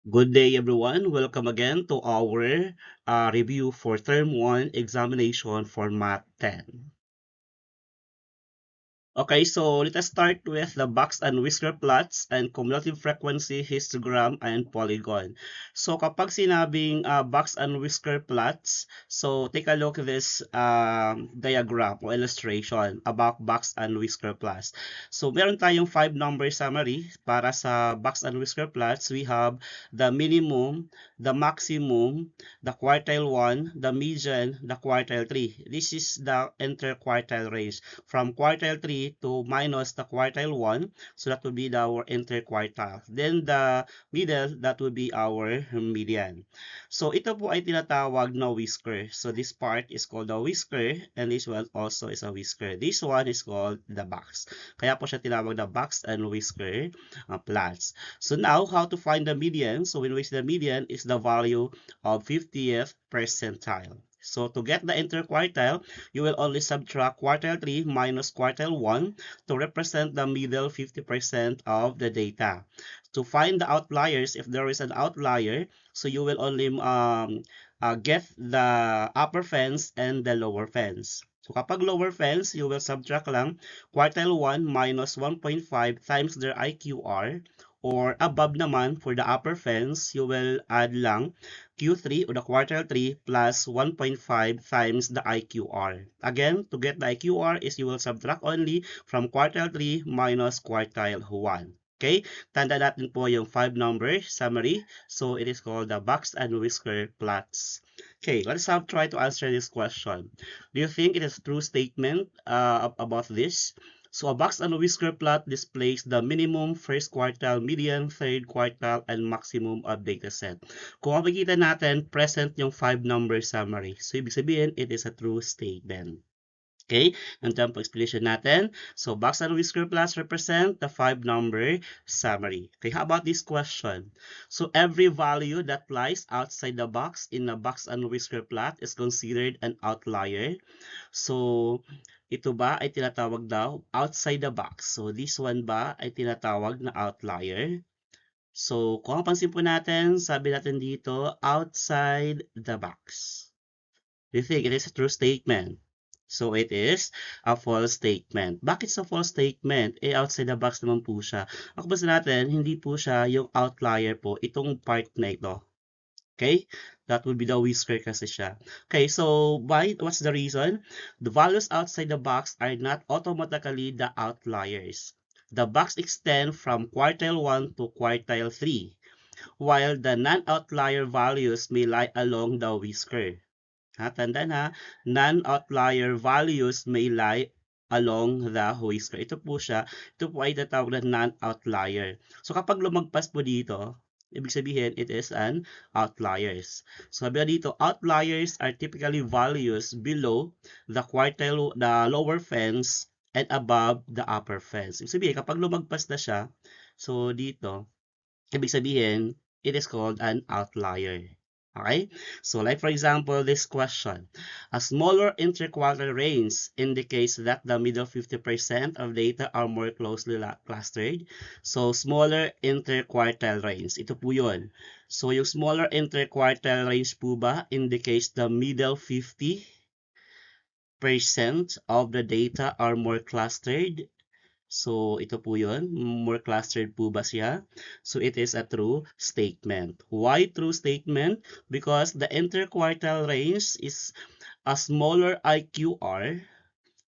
Good day, everyone. Welcome again to our review for Term 1 examination for Math 10. Okay, so let us start with the box and whisker plots and cumulative frequency, histogram, and polygon. So kapag sinabing box and whisker plots, so take a look at this diagram or illustration about box and whisker plots. So meron tayong 5 number summary para sa box and whisker plots. We have the minimum, the maximum, the quartile 1, the median, the quartile 3. This is the interquartile range from quartile 3 to minus the quartile 1. So that would be our interquartile. Then the middle, that would be our median. So ito po ay tinatawag na whisker. So this part is called the whisker and this one also is a whisker. This one is called the box. Kaya po siya tinawag na box and whisker plots. So now, how to find the median? So in which the median is the value of 50th percentile. So to get the interquartile, you will only subtract quartile 3 minus quartile 1 to represent the middle 50% of the data. To find the outliers, if there is an outlier, so you will only get the upper fence and the lower fence. So kapag lower fence, you will subtract lang quartile 1 minus 1.5 times their IQR, or above naman for the upper fence, you will add lang Q3 or the quartile 3 plus 1.5 times the IQR. Again, to get the IQR is you will subtract only from quartile 3 minus quartile 1. Okay? Tanda natin po yung 5 number summary. So it is called the box and whisker plots. Okay, let's try to answer this question. Do you think it is a true statement about this? So a box and whisker plot displays the minimum, first quartile, median, third quartile, and maximum of dataset. Kung makikita natin, present yung 5 number summary. So ibig sabihin, it is a true statement. Okay, nandiyan po explanation natin. So box and whisker plots represent the 5 number summary. Okay, how about this question? So every value that lies outside the box in a box and whisker plot is considered an outlier. So ito ba ay tinatawag daw outside the box? So this one ba ay tinatawag na outlier? So kung mapansin po natin, sabi natin dito, outside the box. Do you think it is a true statement? So it is a false statement. Bakit sa false statement? Eh, outside the box naman po siya. Ako basta natin, hindi po siya yung outlier po, itong part na ito. Okay? That would be the whisker kasi siya. Okay, so what's the reason? The values outside the box are not automatically the outliers. The box extends from quartile 1 to quartile 3, while the non-outlier values may lie along the whisker. Tandaan ha, non-outlier values may lie along the whisker. Ito po siya, ito po ay tatawag na non-outlier. So kapag lumagpas po dito, ibig sabihin it is an outliers. So sabi dito, outliers are typically values below the quartile, the lower fence and above the upper fence. Ibig sabihin, kapag lumagpas na siya, so dito, ibig sabihin, it is called an outlier. Okay? So like for example, this question. A smaller interquartile range indicates that the middle 50% of data are more closely clustered. So smaller interquartile range. Ito po yun. So yung smaller interquartile range po ba indicates the middle 50% of the data are more clustered. So, ito po yun. More clustered po ba siya? So, it is a true statement. Why true statement? Because the interquartile range is a smaller IQR,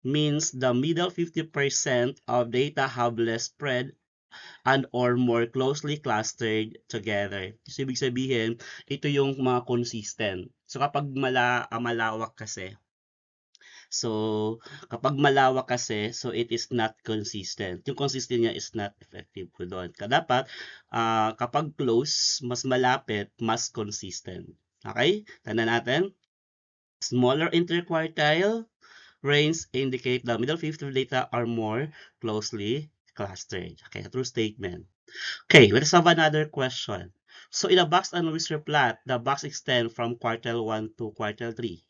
means the middle 50% of data have less spread and or more closely clustered together. So, ibig sabihin, ito yung mga consistent. So, kapag malawak kasi, so, kapag malawak kasi, so it is not consistent. Yung consistent niya is not effective po doon. Dapat, kapag close, mas malapit, mas consistent. Okay? Tanda natin. Smaller interquartile range indicate the middle 50 of data are more closely clustered. Okay, true statement. Okay, let's have another question. So in a box and whisker plot, the box extends from quartile 1 to quartile 3.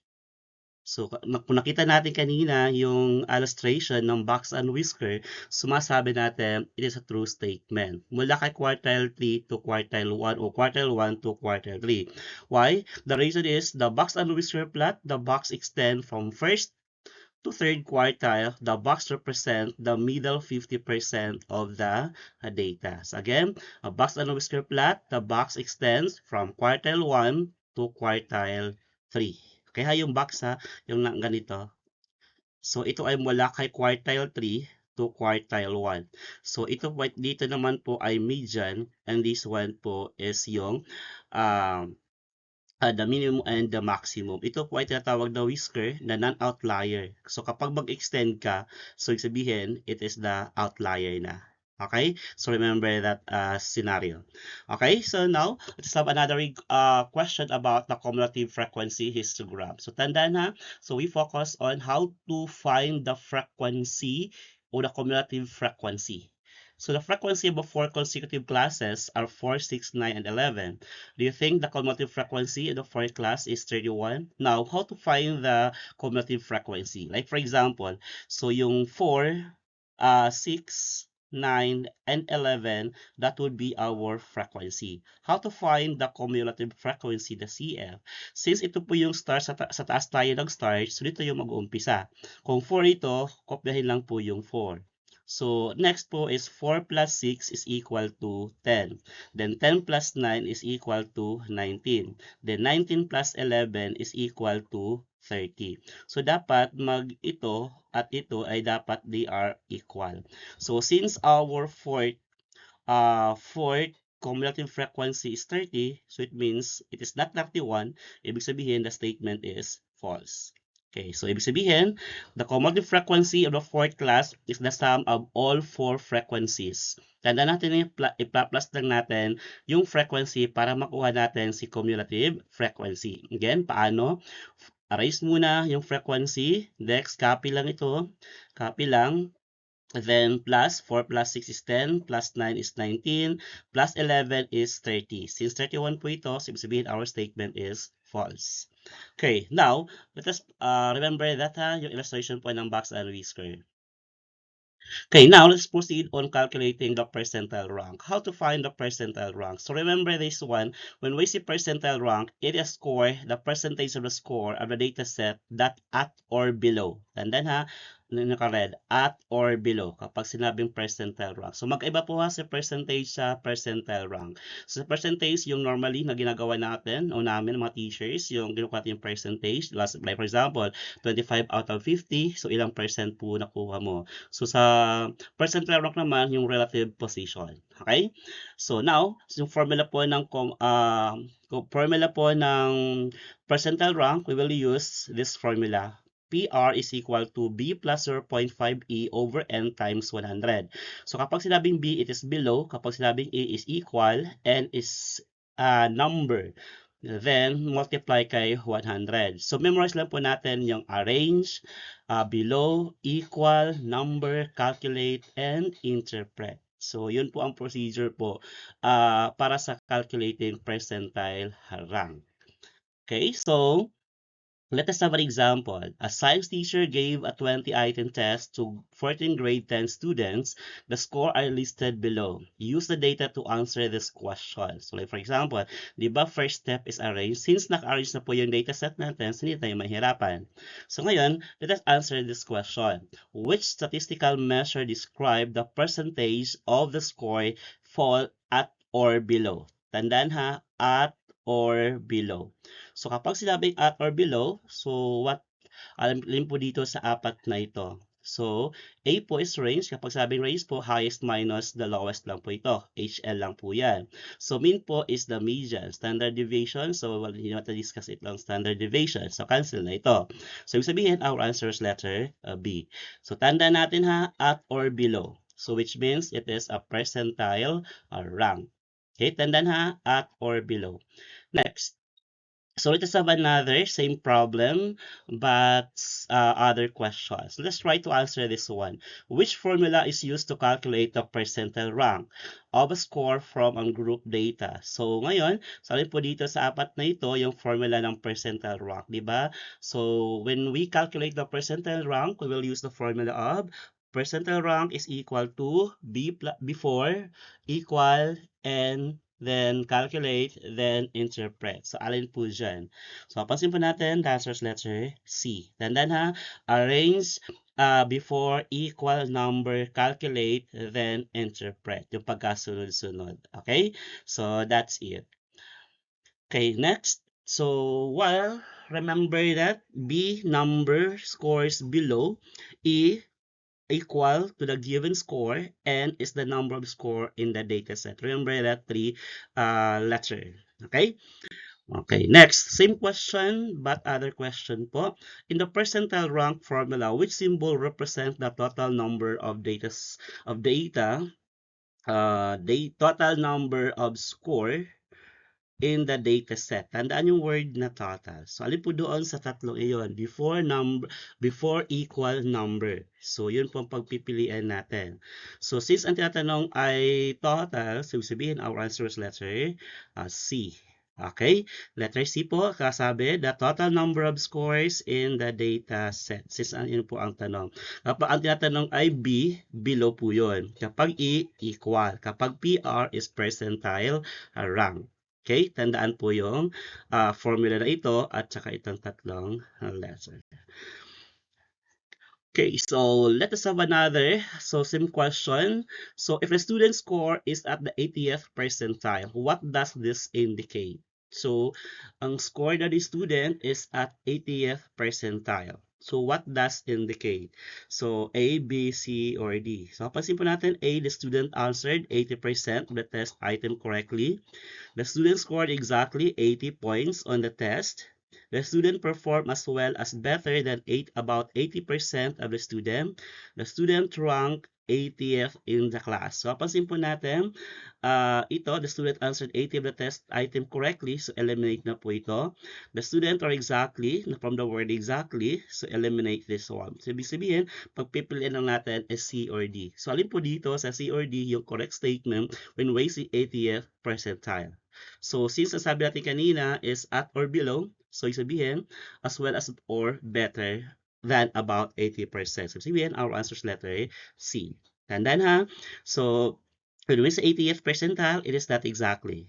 So, kung nakita natin kanina yung illustration ng box and whisker, sumasabi natin it is a true statement. Mula kay quartile 3 to quartile 1 o quartile 1 to quartile 3. Why? The reason is the box and whisker plot, the box extend from first to third quartile, the box represent the middle 50% of the data. So again, a box and whisker plot, the box extends from quartile 1 to quartile 3. Kaya yung box ha, yung ganito. So ito ay mula kay quartile 3 to quartile 1. So ito po, dito naman po ay median and this one po is yung the minimum and the maximum. Ito po ay tinatawag na whisker na non-outlier. So kapag mag-extend ka, so ibig sabihin, it is the outlier na. Okay? So remember that scenario. Okay? So now, let's have another question about the cumulative frequency histogram. So tandaan ha, so we focus on how to find the frequency or the cumulative frequency. So the frequency of the 4 consecutive classes are 4, 6, 9, and 11. Do you think the cumulative frequency of the 4th class is 31? Now, how to find the cumulative frequency? Like for example, so yung 4, 6, 9, and 11, that would be our frequency. How to find the cumulative frequency, the CF? Since ito po yung star, sa taas tayo ng star, so dito yung mag-uumpisa. Kung 4 ito, kopyahin lang po yung 4. So, next po is 4 plus 6 is equal to 10. Then 10 plus 9 is equal to 19. Then 19 plus 11 is equal to 30. So, dapat ito at ito ay dapat they are equal. So, since our fourth cumulative frequency is 30, so it means it is not 31. Ibig sabihin, the statement is false. Okay, so ibig sabihin, the cumulative frequency of the 4th class is the sum of all 4 frequencies. Tanda natin, i-plus lang natin yung frequency para makuha natin si cumulative frequency. Again, paano? Erase muna yung frequency. Next, copy lang ito. Copy lang. Then plus 4 plus 6 is 10, plus 9 is 19, plus 11 is 30. Since 31 po ito, so ibig sabihin our statement is false. Okay, now, let us remember that yung illustration po ng box and whisker. Okay, now let's proceed on calculating the percentile rank. How to find the percentile rank? So remember this one, when we see percentile rank, it is score, the percentage of the score of the data set that at or below. And then naka-red, at or below kapag sinabing percentile rank. So mag-iba po sa percentage sa percentile rank. So sa percentage, yung normally na ginagawa natin o namin mga teachers, yung ginagawa natin yung percentage. Like for example, 25 out of 50, so ilang percent po nakuha mo. So sa percentile rank naman, yung relative position. Okay? So now, yung formula po ng percentile rank, we will use this formula. PR is equal to B plus 0.5E over N times 100. So kapag sinabing B, it is below. Kapag sinabing A is equal, N is number. Then, multiply kay 100. So, memorize lang po natin yung arrange, below, equal, number, calculate, and interpret. So, yun po ang procedure po para sa calculating percentile rank. Okay, so let us have an example. A science teacher gave a 20-item test to 14 grade 10 students. The score are listed below. Use the data to answer this question. So like for example, di ba first step is arrange? Since naka-arrange na po yung data set natin, so hindi tayo mahirapan. So ngayon, let us answer this question. Which statistical measure describe the percentage of the score fall at or below? Tandaan ha, at or below. So kapag sinabing at or below, so alin po dito sa apat na ito. So A po is range. Kapag sabing range po, highest minus the lowest lang po ito. HL lang po yan. So mean po is the median. Standard deviation, so hindi natin discuss it lang standard deviation. So cancel na ito. So ibig sabihin, our answer is letter B. So tanda natin ha, at or below. So which means it is a percentile rank. Okay, tandaan ha, at or below. Next, So let us have another same problem, but other questions. Let's try to answer this one. Which formula is used to calculate the percentile rank of a score from ang group data? So ngayon, sabi po dito sa apat na ito, yung formula ng percentile rank, di ba? So when we calculate the percentile rank, we will use the formula of percentile rank is equal to before equal and then calculate, then interpret. So, alin po dyan? So, pansin po natin, the answer is letter C. Tandaan ha, arrange before equal number, calculate, then interpret. Yung pagkasunod-sunod. Okay? So, that's it. Okay, next. So, well, remember that B number scores below, E equal to the given score, and is the number of score in the data set. Remember that three letter. Okay? Okay, next. Same question, but other question po. In the percentile rank formula, which symbol represents the total number of total number of score in the data set? Tandaan yung word na total. So, alin po doon sa tatlong iyon? Before equal number. So, yun po ang pagpipilian natin. So, since ang tinatanong ay total, so sabihin our answer is letter C. Okay? Letter C po, kasabi, the total number of scores in the data set. Since yun po ang tanong. Kapag ang tinatanong ay B, below po yun. Kapag E, equal. Kapag PR is percentile rank. Okay, tandaan po yung formula na ito at saka itong tatlong letter. Okay, so let us have another. So same question. So if the student score is at the 80th percentile, what does this indicate? So ang score na the student is at 80th percentile. So what does indicate? So A, B, C, or D. So pansin po natin A, the student answered 80% of the test item correctly. The student scored exactly 80 points on the test. The student performed as well as better than about 80% of the student. The student ranked 80th in the class. So, pansin po natin, the student answered 80 of the test item correctly. So, eliminate na po ito. The student or exactly, from the word exactly, so eliminate this one. So, ibig sabihin, pagpipilian lang natin is C or D. So, alin po dito sa C or D yung correct statement when we see 80th percentile. So, since nasabi natin kanina is at or below, so sabihin, as well as or better than about 80%. So, sabihin, our answer is letter C. Tandaan ha. So, when we say 80th percentile, it is not exactly.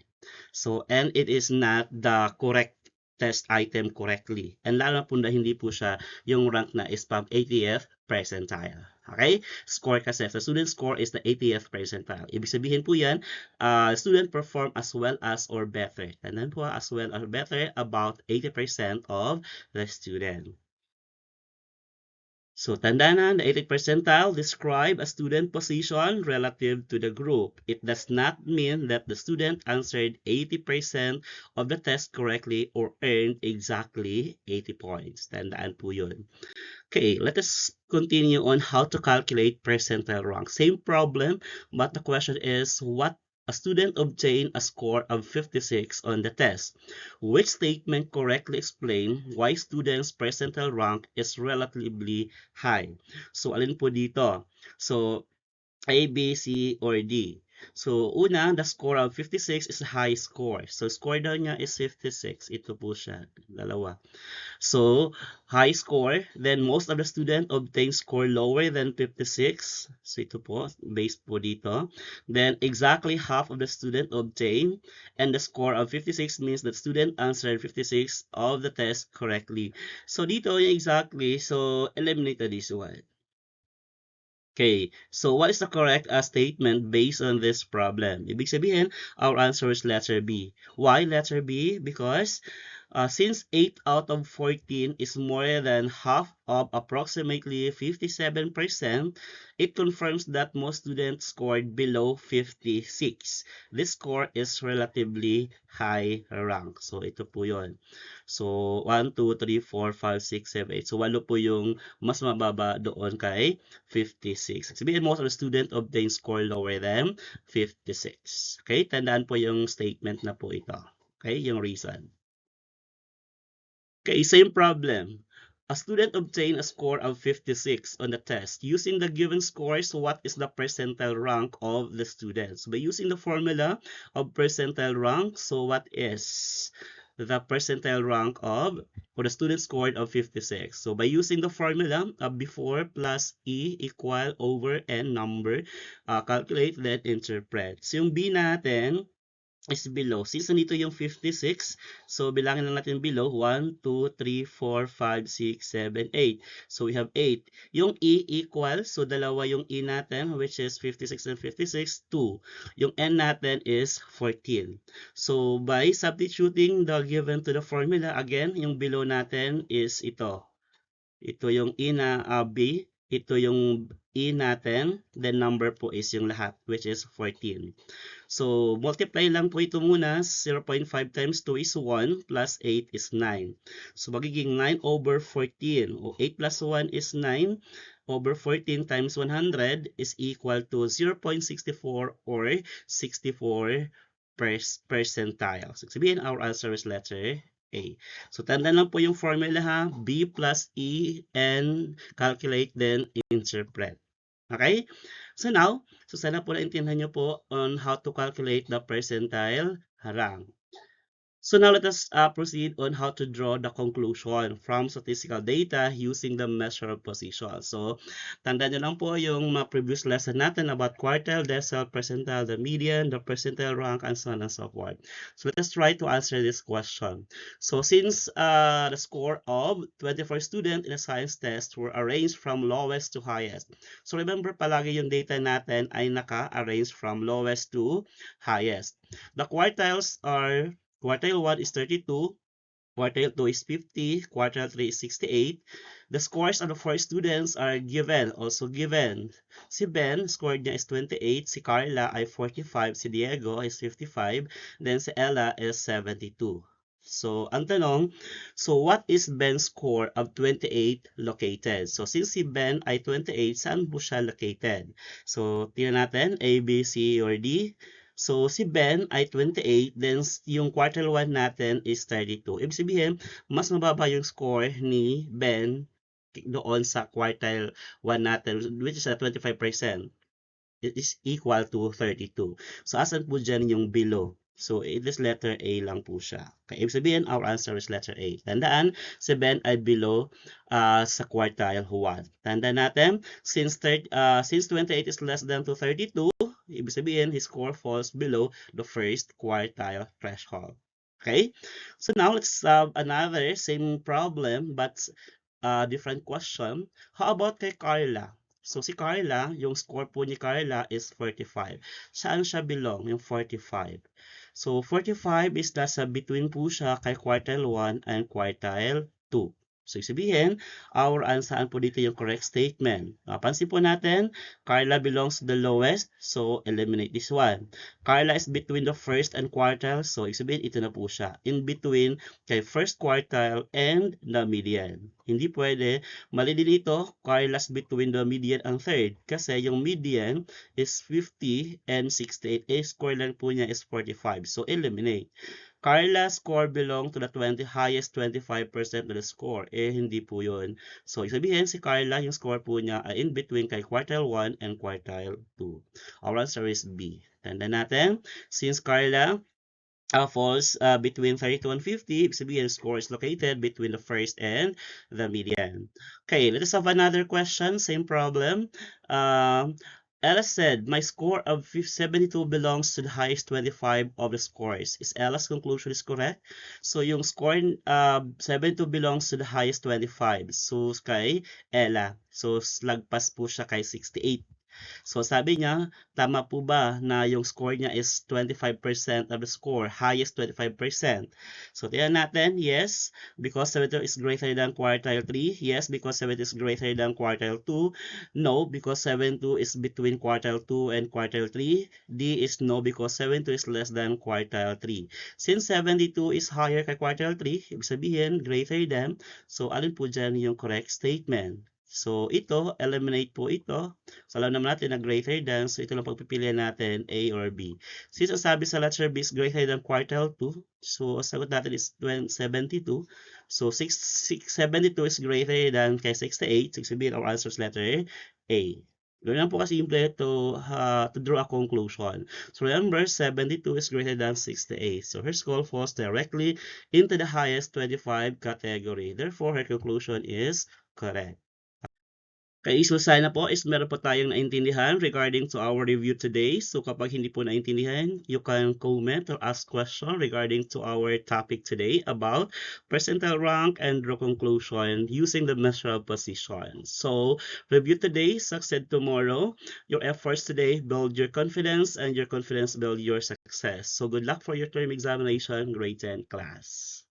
So, and it is not the correct test item correctly. And lalo po na hindi po siya yung rank na is pang 80th percentile. Okay? Score kasi. The student score is the 80th percentile. Ibig sabihin po yan, student perform as well as or better. Tandaan po as well or better about 80% of the student. So, tandaan na, the 80th percentile describe a student position relative to the group. It does not mean that the student answered 80% of the test correctly or earned exactly 80 points. Tandaan po yun. Okay, let us continue on how to calculate percentile rank. Same problem, but the question is what a student obtained a score of 56 on the test. Which statement correctly explain why students' percentile rank is relatively high? So, alin po dito? So, A, B, C, or D. So, una, the score of 56 is a high score. So, score daw niya is 56. Ito po siya. Dalawa. So, high score. Then, most of the student obtain score lower than 56. So, ito po, based po dito. Then, exactly half of the student obtain. And the score of 56 means that student answered 56 of the test correctly. So, dito, yung exactly. So, eliminate this one. Okay, so what is the correct statement based on this problem? Ibig sabihin, our answer is letter B. Why letter B? Because since 8 out of 14 is more than half of approximately 57%, it confirms that most students scored below 56. This score is relatively high rank. So, ito po yun. So, 1, 2, 3, 4, 5, 6, 7, 8. So, 8 po yung mas mababa doon kay 56. Sabihin, most of the student obtain score lower than 56. Okay? Tandaan po yung statement na po ito. Okay? Yung reason. Okay, same problem. A student obtained a score of 56 on the test. Using the given scores, what is the percentile rank of the students? By using the formula of percentile rank, so what is the percentile rank of, or the student scored of 56? So by using the formula of before plus E equal over N number, calculate, then interpret. So yung B natin is below. Since nandito yung 56, so bilangin lang natin below. 1, 2, 3, 4, 5, 6, 7, 8. So we have 8. Yung E equal, so dalawa yung E natin, which is 56 and 56, 2. Yung N natin is 14. So by substituting the given to the formula, again, yung below natin is ito. Ito yung E na B. Ito yung E natin. Then number po is yung lahat, which is 14. So, multiply lang po ito muna. 0.5 times 2 is 1 plus 8 is 9. So, magiging 9 over 14 o 8 plus 1 is 9 over 14 times 100 is equal to 0.64 or 64 percentile. So, sabihin, our answer is letter A. So, tandaan lang po yung formula ha. B plus E and calculate then interpret. Okay? So now, so sana po naintindihan nyo po on how to calculate the percentile rank. So now let us proceed on how to draw the conclusion from statistical data using the measure of position. So tandaan nyo lang po yung mga previous lesson natin about quartile, decile, percentile, the median, the percentile rank, and so on and so forth. So let us try to answer this question. So since the score of 24 students in a science test were arranged from lowest to highest. So remember palagi yung data natin ay naka-arrange from lowest to highest. The quartiles are quartile 1 is 32, quartile 2 is 50, quartile 3 is 68. The scores of the 4 students are given, also given. Si Ben, score niya is 28, si Carla ay 45, si Diego is 55, then si Ella is 72. So, ang tanong, so what is Ben's score of 28 located? So, since si Ben ay 28, saan po siya located? So, tingnan natin, A, B, C, or D. So, si Ben ay 28, then yung quartile 1 natin is 32. Ibig sabihin, mas mababa yung score ni Ben doon sa quartile 1 natin, which is at 25%. It is equal to 32. So, asan po dyan yung below? So, it is letter A lang po siya. Okay, ibig sabihin, our answer is letter A. Tandaan, si Ben ay below sa quartile 1. Tandaan natin, since 28 is less than to 32, ibig sabihin, his score falls below the first quartile threshold. Okay? So now, let's have another same problem but different question. How about kay Carla? So si Carla, yung score po ni Carla is 45. Saan siya belong, yung 45? So 45 is nasa between po siya kay quartile 1 and quartile 2. So sabihin, our answer po dito yung correct statement. Pansin po natin, Carla belongs to the lowest, so eliminate this one. Carla is between the first and quartile, so sabihin ito na po siya. In between kay first quartile and the median. Hindi pwede, mali din ito, Carla's between the median and third. Kasi yung median is 50 and 68. Score lang po niya is 45. So eliminate. Carla's score belong to the highest 25% of the score. Hindi po yun. So, sabihin si Carla, yung score po niya ay in between kay quartile 1 and quartile 2. Our answer is B. Tanda natin, since Carla falls between 32 and 50, ibig sabihin, score is located between the first and the median. Okay, let us have another question, same problem. Ella said, my score of 72 belongs to the highest 25 of the scores. Is Ella's conclusion is correct? So, yung score 72 belongs to the highest 25. So, kay Ella. So, lagpas po siya kay 68. So sabi niya, tama po ba na yung score niya is 25% of the score, highest 25%? So tingnan natin, yes, because 72 is greater than quartile 3. Yes, because 72 is greater than quartile 2. No, because 72 is between quartile 2 and quartile 3. D is no, because 72 is less than quartile 3. Since 72 is higher kay quartile 3, ibig sabihin greater than, so alin po dyan yung correct statement? So, ito, eliminate po ito. So, alam naman natin na greater than. So, ito lang pagpipilian natin, A or B. Since ang sabi sa letter B is greater than quartile 2, so, ang sagot natin is 72. So, 72 is greater than kay 68. So, sabihin, our answer is letter A. Ganun lang po kasimple to draw a conclusion. So, remember, 72 is greater than 68. So, her skull falls directly into the highest 25 category. Therefore, her conclusion is correct. Okay, so sana po is meron po tayong naintindihan regarding to our review today. So kapag hindi po naintindihan, you can comment or ask question regarding to our topic today about percentile rank and draw conclusion using the measure of position. So review today, succeed tomorrow. Your efforts today build your confidence and your confidence build your success. So good luck for your term examination, grade 10 class.